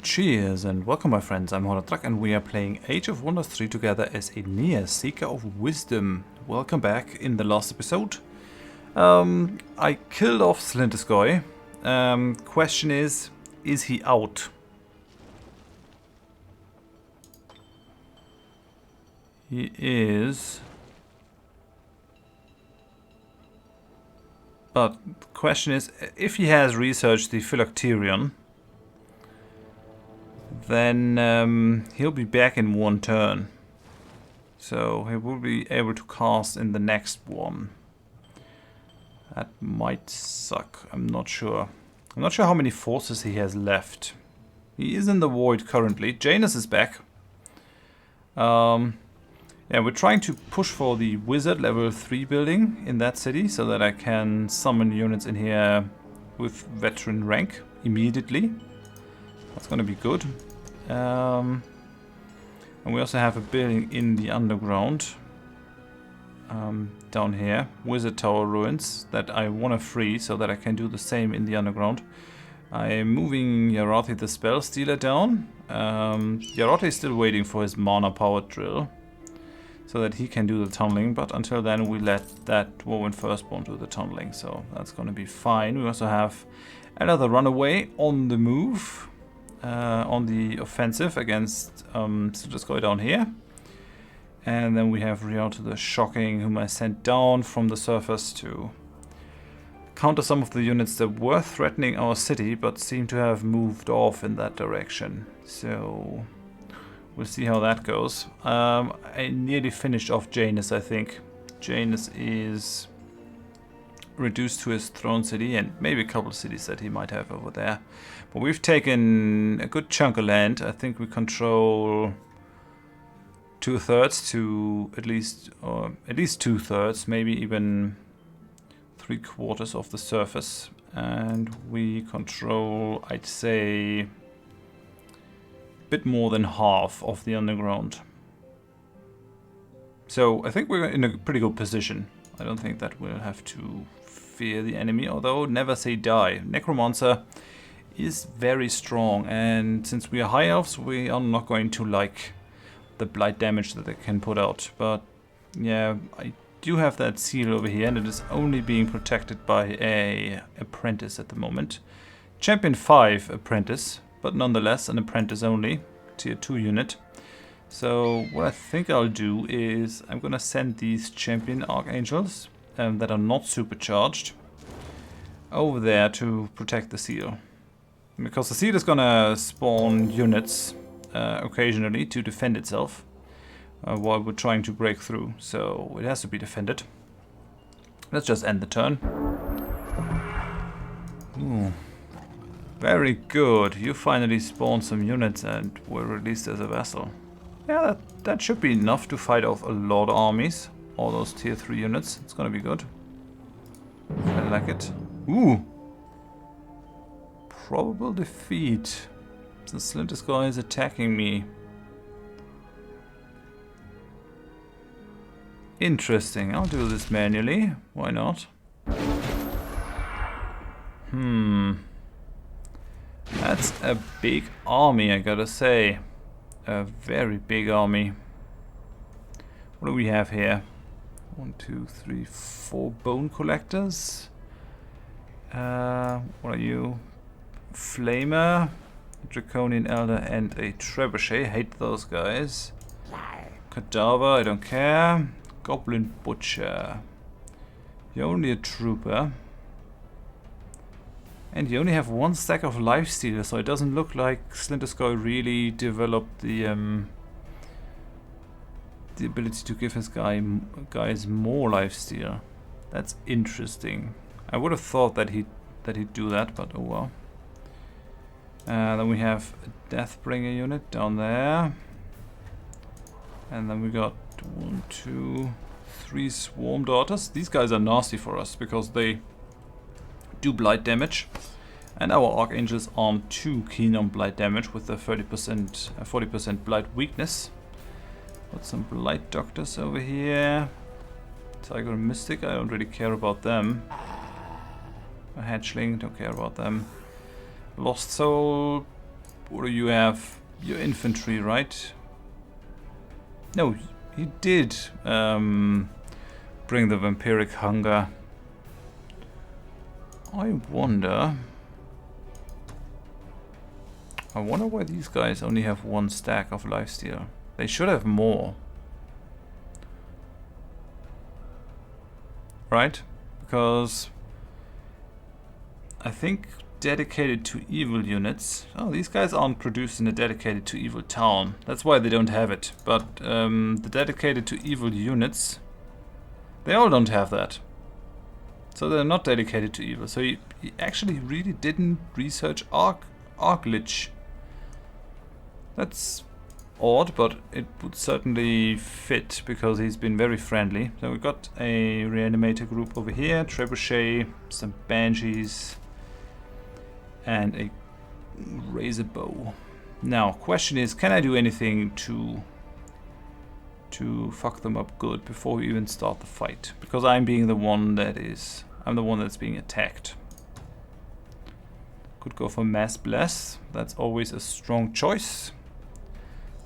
Cheers and welcome my friends, I'm Horath and we are playing Age of Wonders 3 together as Aeneas, Seeker of Wisdom. Welcome back. In the last episode I killed off Slinterskoy. Question is he out? He is. But the question is, if he has researched the Phylacterion, then he'll be back in one turn. So he will be able to cast in the next one. That might suck. I'm not sure. I'm not sure how many forces he has left. He is in the void currently. Janus is back. Yeah, we're trying to push for the wizard level 3 building in that city so that I can summon units in here with veteran rank immediately. That's gonna be good. And we also have a building in the underground down here, Wizard Tower ruins, that I want to free so that I can do the same in the underground. I am moving Horath the spell stealer down. Horath is still waiting for his mana powered drill so that he can do the tunneling, but until then we let that woman firstborn do the tunneling, so that's going to be fine. We also have another runaway on the move. On the offensive against just go down here, and then we have Rialto the Shocking, whom I sent down from the surface to counter some of the units that were threatening our city but seem to have moved off in that direction. So we'll see how that goes. I nearly finished off Janus, I think. Janus is reduced to his throne city and maybe a couple of cities that he might have over there. But we've taken a good chunk of land. I think we control 2/3 to at least 2/3, maybe even 3/4 of the surface. And we control, I'd say, a bit more than half of the underground. So I think we're in a pretty good position. I don't think that we'll have to fear the enemy, although never say die. Necromancer is very strong, and since we are high elves, we are not going to like the blight damage that they can put out. But yeah, I do have that seal over here, and it is only being protected by a apprentice at the moment. Champion 5 apprentice, but nonetheless an apprentice only, tier 2 unit. So what I think I'll do is I'm gonna send these champion archangels that are not supercharged over there to protect the seal. Because the seal is gonna spawn units occasionally to defend itself while we're trying to break through. So it has to be defended. Let's just end the turn. Ooh. Very good. You finally spawned some units and were released as a vassal. Yeah, that should be enough to fight off a lot of armies. All those tier 3 units. It's gonna be good. I like it. Ooh! Probable defeat. The Slinterskoy is attacking me. Interesting. I'll do this manually. Why not? That's a big army, I gotta say. A very big army. What do we have here? 1, 2, 3, 4 bone collectors. What are you? Flamer, Draconian Elder, and a Trebuchet. Hate those guys. Cadaver, I don't care. Goblin Butcher. You're only a trooper. And you only have 1 stack of lifesteal, so it doesn't look like Slinterskoy really developed the ability to give his guys more lifesteal. That's interesting. I would have thought that he'd do that, but oh well. Then we have a Deathbringer unit down there. And then we got 1, 2, 3 Swarm Daughters. These guys are nasty for us because they do blight damage. And our Archangels aren't too keen on blight damage with the 40% blight weakness. Got some blight doctors over here. Tiger and Mystic, I don't really care about them. A Hatchling, don't care about them. Lost Soul, What do you have? Your infantry, right? No, he did bring the vampiric hunger. I wonder why these guys only have 1 stack of lifesteal. They should have more. Right? Because I think dedicated to evil units. Oh, these guys aren't produced in a dedicated to evil town. That's why they don't have it. But the dedicated to evil units, they all don't have that. So they're not dedicated to evil. So he actually really didn't research Arch-Lich. That's odd, but it would certainly fit because he's been very friendly. So we've got a reanimator group over here, trebuchet, some banshees, and a razor bow. Now, question is, can I do anything to fuck them up good before we even start the fight? Because I'm the one that's being attacked. Could go for mass bless. That's always a strong choice.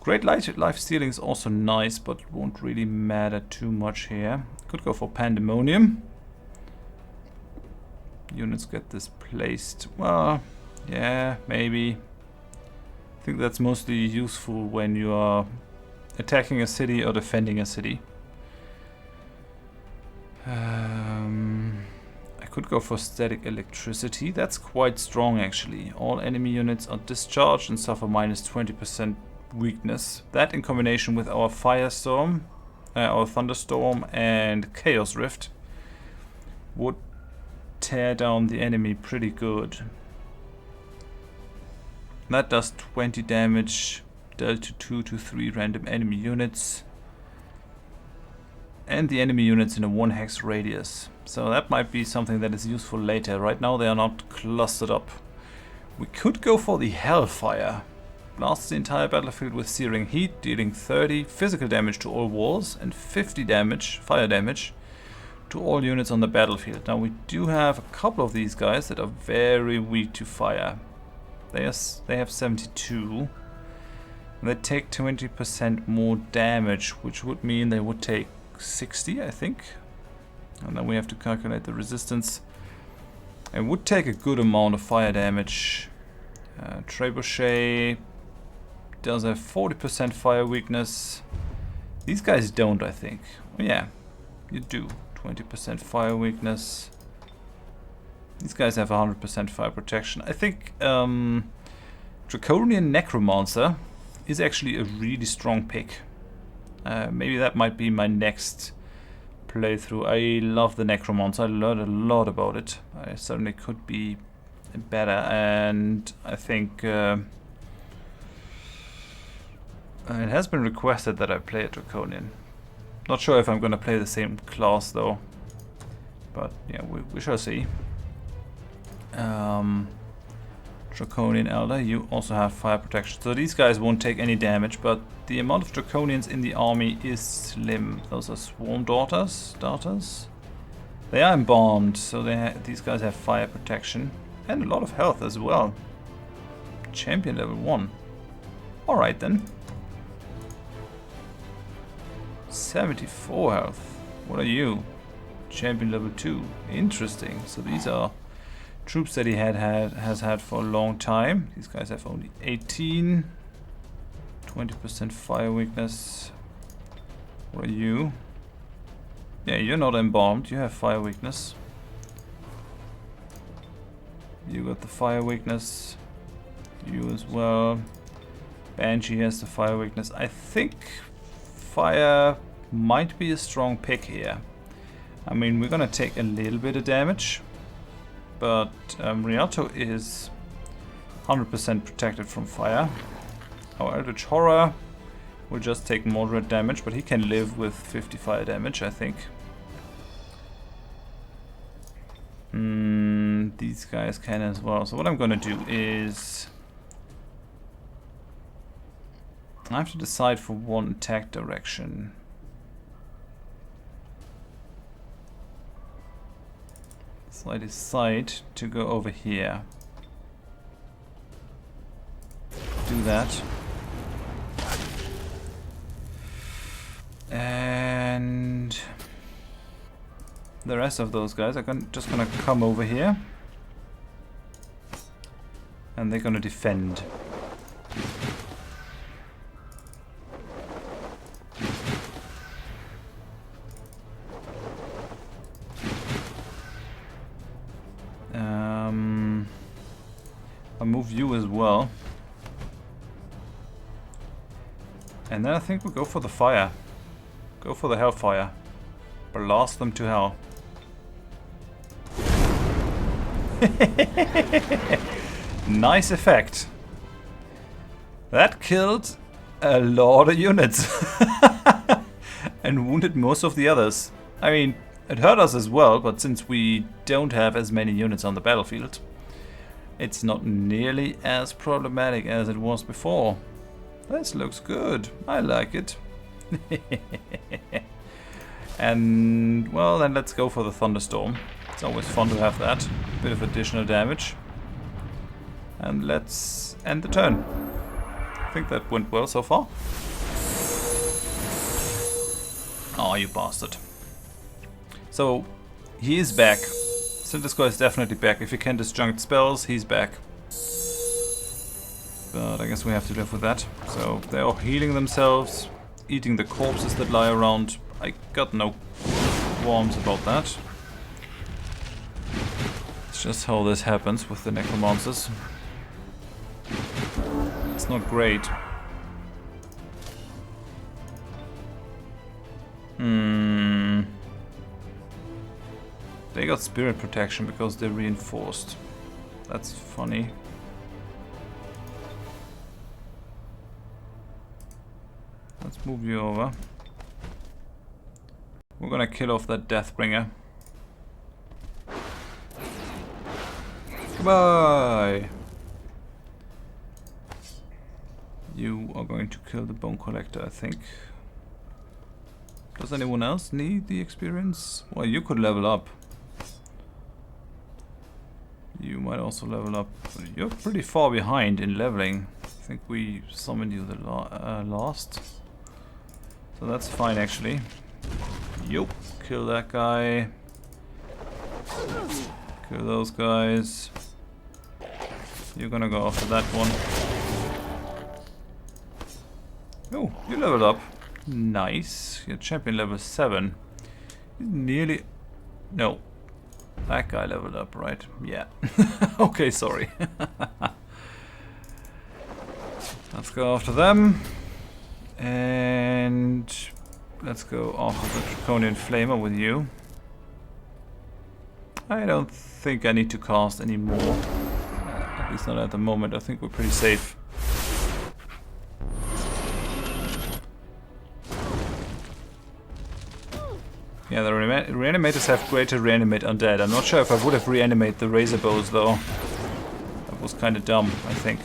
Great life stealing is also nice, but won't really matter too much here. Could go for pandemonium. Units get displaced. Well, yeah, maybe. I think that's mostly useful when you are attacking a city or defending a city. I could go for static electricity. That's quite strong actually. All enemy units are discharged and suffer minus 20% weakness. That in combination with our firestorm, our thunderstorm and chaos rift would tear down the enemy pretty good. That does 20 damage, dealt to 2 to 3 random enemy units. And the enemy units in a 1 hex radius. So that might be something that is useful later. Right now they are not clustered up. We could go for the Hellfire. Blasts the entire battlefield with searing heat, dealing 30 physical damage to all walls and 50 damage, fire damage, to all units on the battlefield. Now we do have a couple of these guys that are very weak to fire. They have 72. And they take 20% more damage, which would mean they would take 60, I think. And then we have to calculate the resistance. It would take a good amount of fire damage. Trebuchet does have 40% fire weakness. These guys don't, I think. Well, yeah, you do. 20% fire weakness. These guys have 100% fire protection. I think Draconian Necromancer is actually a really strong pick. Maybe that might be my next playthrough. I love the Necromancer. I learned a lot about it. I certainly could be better, and I think it has been requested that I play a Draconian. Not sure if I'm going to play the same class though, but yeah, we shall see. Draconian Elder, you also have fire protection, so these guys won't take any damage, but the amount of Draconians in the army is slim. Those are Swarm Daughters. They are embalmed, so these guys have fire protection and a lot of health as well. Champion level 1. Alright then. 74 health. What are you? Champion level 2. Interesting. So these are troops that he has had for a long time. These guys have only 18. 20% fire weakness. What are you? Yeah, you're not embalmed. You have fire weakness. You got the fire weakness. You as well. Banshee has the fire weakness. I think fire might be a strong pick here. I mean, we're gonna take a little bit of damage, but Rialto is 100% protected from fire. Our Eldritch Horror will just take moderate damage, but he can live with 50 fire damage, I think. These guys can as well. So what I'm gonna do is I have to decide for one attack direction. So I decide to go over here. do that. And the rest of those guys are just gonna come over here. And they're gonna defend. I'll move you as well. And then I think we'll go for the fire. Go for the hellfire. Blast them to hell. Nice effect. That killed a lot of units. And wounded most of the others. I mean, it hurt us as well, but since we don't have as many units on the battlefield, it's not nearly as problematic as it was before. This looks good. I like it. And, well, then let's go for the thunderstorm. It's always fun to have that. Bit of additional damage. And let's end the turn. I think that went well so far. Oh, you bastard. So, he is back. Sindisco is definitely back. If he can disjunct spells, he's back. But I guess we have to live with that. So, they're all healing themselves, eating the corpses that lie around. I got no qualms about that. It's just how this happens with the necromancers. It's not great. They got spirit protection because they're reinforced. That's funny. Let's move you over. We're gonna kill off that Deathbringer. Goodbye! You are going to kill the Bone Collector, I think. Does anyone else need the experience? Well, you could level up. You might also level up. You're pretty far behind in leveling. I think we summoned you the last. So that's fine, actually. Yup. Kill that guy. Kill those guys. You're gonna go after that one. Oh, you leveled up. Nice. You're champion level 7. Nearly... No. That guy leveled up, right? Yeah. Okay, sorry. Let's go after them. And... let's go after the Draconian Flamer with you. I don't think I need to cast any more. At least not at the moment. I think we're pretty safe. Yeah, the reanimators have greater reanimate undead. I'm not sure if I would have reanimated the razor bows though. That was kind of dumb, I think.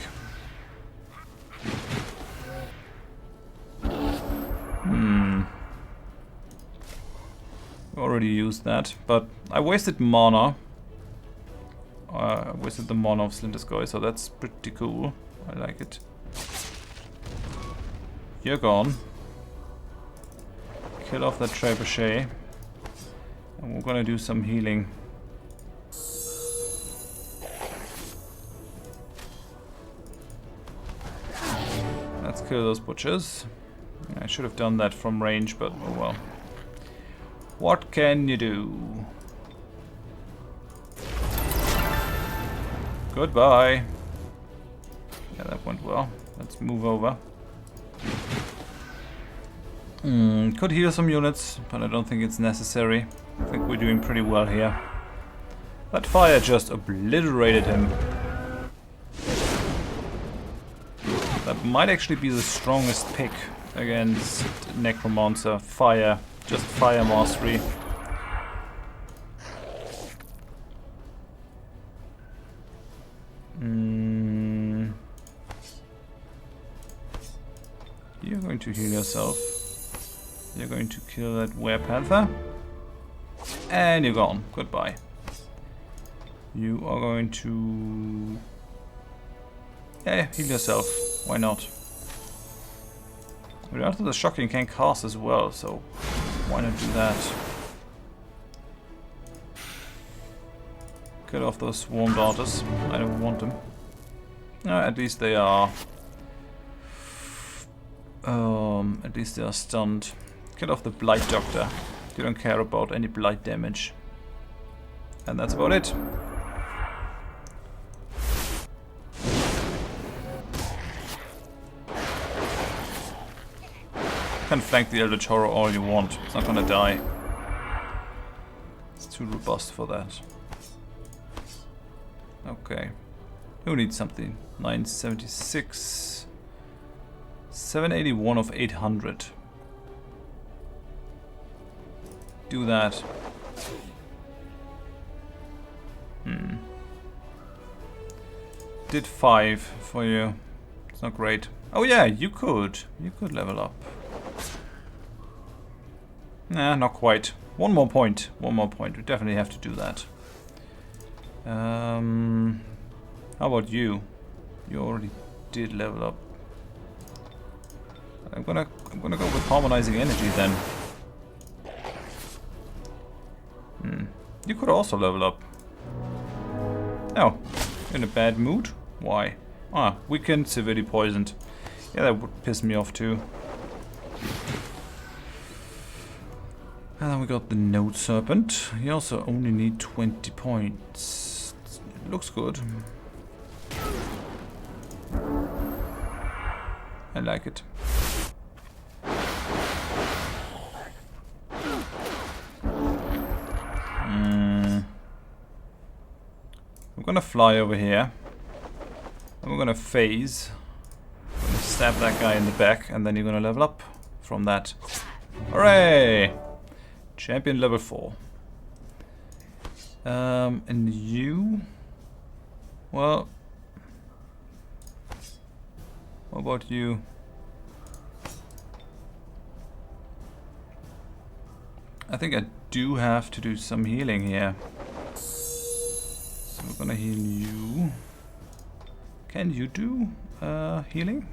Already used that, but I wasted mana. I wasted the mana of Slinderskoy, so that's pretty cool. I like it. You're gone. Kill off that trebuchet. And we're gonna do some healing. Let's kill those butchers. I should have done that from range, but oh well. What can you do? Goodbye. Yeah, that went well. Let's move over. Could heal some units, but I don't think it's necessary. I think we're doing pretty well here. That fire just obliterated him. That might actually be the strongest pick against Necromancer. Fire. Just fire mastery. You're going to heal yourself. You're going to kill that Werepanther. And you're gone. Goodbye. You are going to... yeah, heal yourself. Why not? But after the shocking can cast as well, so why not do that? Get off those swarm darters. I don't want them. At least they are. At least they are stunned. Get off the blight doctor. You don't care about any blight damage. And that's about it. You can flank the Eldritch Horror all you want. It's not gonna die. It's too robust for that. Okay. Who needs something? 976. 781 of 800. Do that. Did 5 for you. It's not great. Oh yeah, you could. You could level up. Nah, not quite. One more point. One more point. We definitely have to do that. How about you? You already did level up. I'm gonna go with harmonizing energy then. You could also level up. Oh, in a bad mood? Why? Ah, weakened, severely poisoned. Yeah, that would piss me off too. And then we got the Node Serpent. You also only need 20 points. It looks good. I like it. I'm gonna fly over here. And we're gonna phase. I'm gonna stab that guy in the back, and then you're gonna level up from that. Hooray! Champion level 4. And you? Well, what about you? I think I do have to do some healing here. So we're gonna heal you. Can you do healing?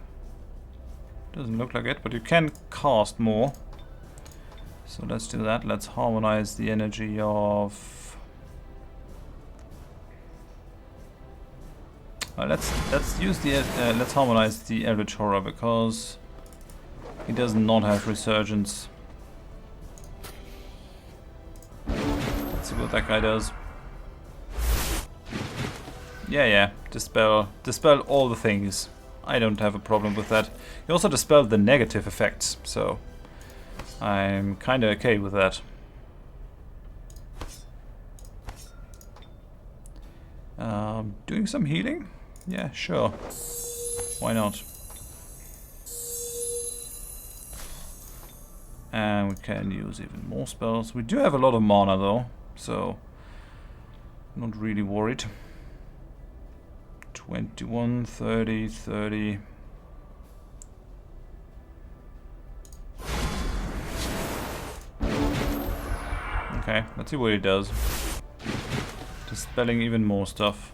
Doesn't look like it, but you can cast more. So let's do that. Let's harmonize the energy of. Let's use the let's harmonize the Eldritch Horror because he does not have resurgence. Let's see what that guy does. Yeah, dispel all the things. I don't have a problem with that. You also dispel the negative effects, so I'm kinda okay with that. Doing some healing? Yeah, sure. Why not? And we can use even more spells. We do have a lot of mana though, so not really worried. 21, 30, 30. Okay, let's see what he does. Dispelling even more stuff.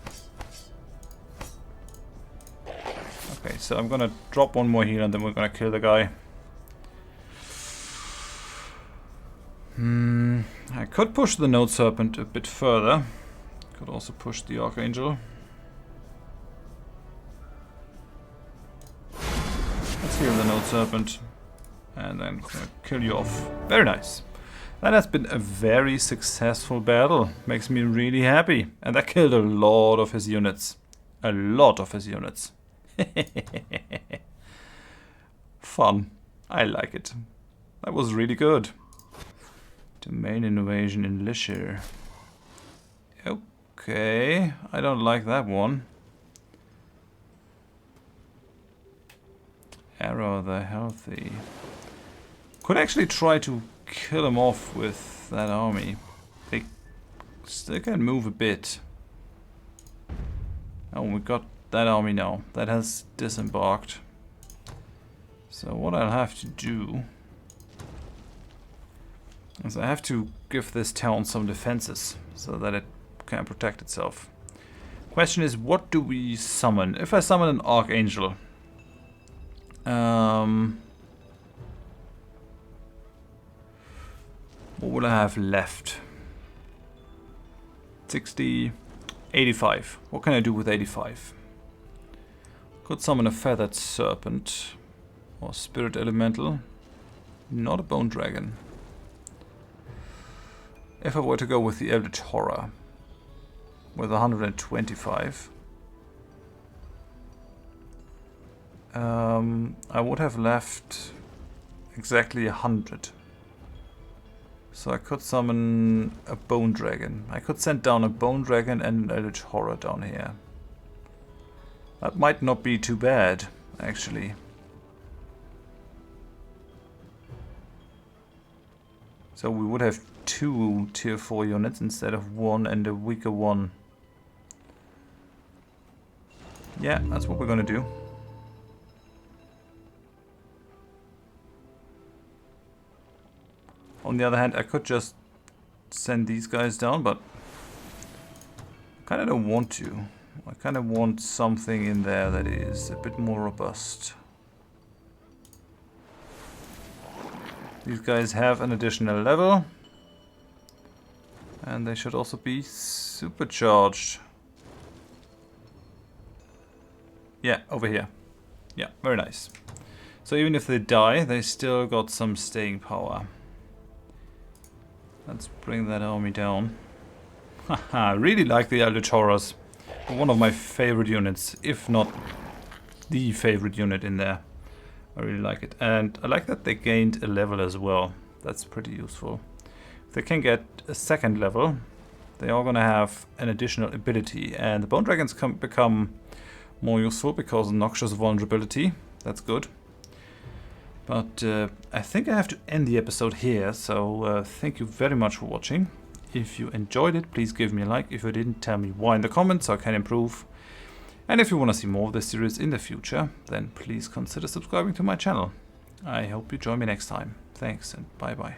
Okay, so I'm gonna drop one more heal and then we're gonna kill the guy. I could push the Node Serpent a bit further. Could also push the Archangel. Let's heal the Node Serpent. And then gonna kill you off. Very nice. That has been a very successful battle. Makes me really happy. And that killed a lot of his units. A lot of his units. Fun. I like it. That was really good. Domain invasion in Lishir. Okay. I don't like that one. Arrow the Healthy. Could actually try to kill him off with that army. They still can move a bit. Oh, we got that army now. That has disembarked. So what I'll have to do is I have to give this town some defenses so that it can protect itself. Question is, what do we summon? If I summon an Archangel, What will I have left? 60, 85. What can I do with 85? Could summon a feathered serpent or spirit elemental. Not a bone dragon. If I were to go with the eldritch horror with 125, I would have left exactly 100. So I could summon a bone dragon. I could send down a bone dragon and an eldritch horror down here. That might not be too bad, actually. So we would have 2 tier 4 units instead of 1 and a weaker one. Yeah, that's what we're gonna do. On the other hand, I could just send these guys down, but I kind of don't want to. I kind of want something in there that is a bit more robust. These guys have an additional level. And they should also be supercharged. Yeah, over here. Yeah, very nice. So even if they die, they still got some staying power. Let's bring that army down. Haha, I really like the Eldritch Horrors. One of my favorite units, if not the favorite unit in there. I really like it. And I like that they gained a level as well. That's pretty useful. If they can get a second level, they are going to have an additional ability. And the Bone Dragons can become more useful because of Noxious Vulnerability. That's good. But I think I have to end the episode here, so thank you very much for watching. If you enjoyed it, please give me a like. If you didn't, tell me why in the comments so I can improve. And if you want to see more of this series in the future, then please consider subscribing to my channel. I hope you join me next time. Thanks and bye bye.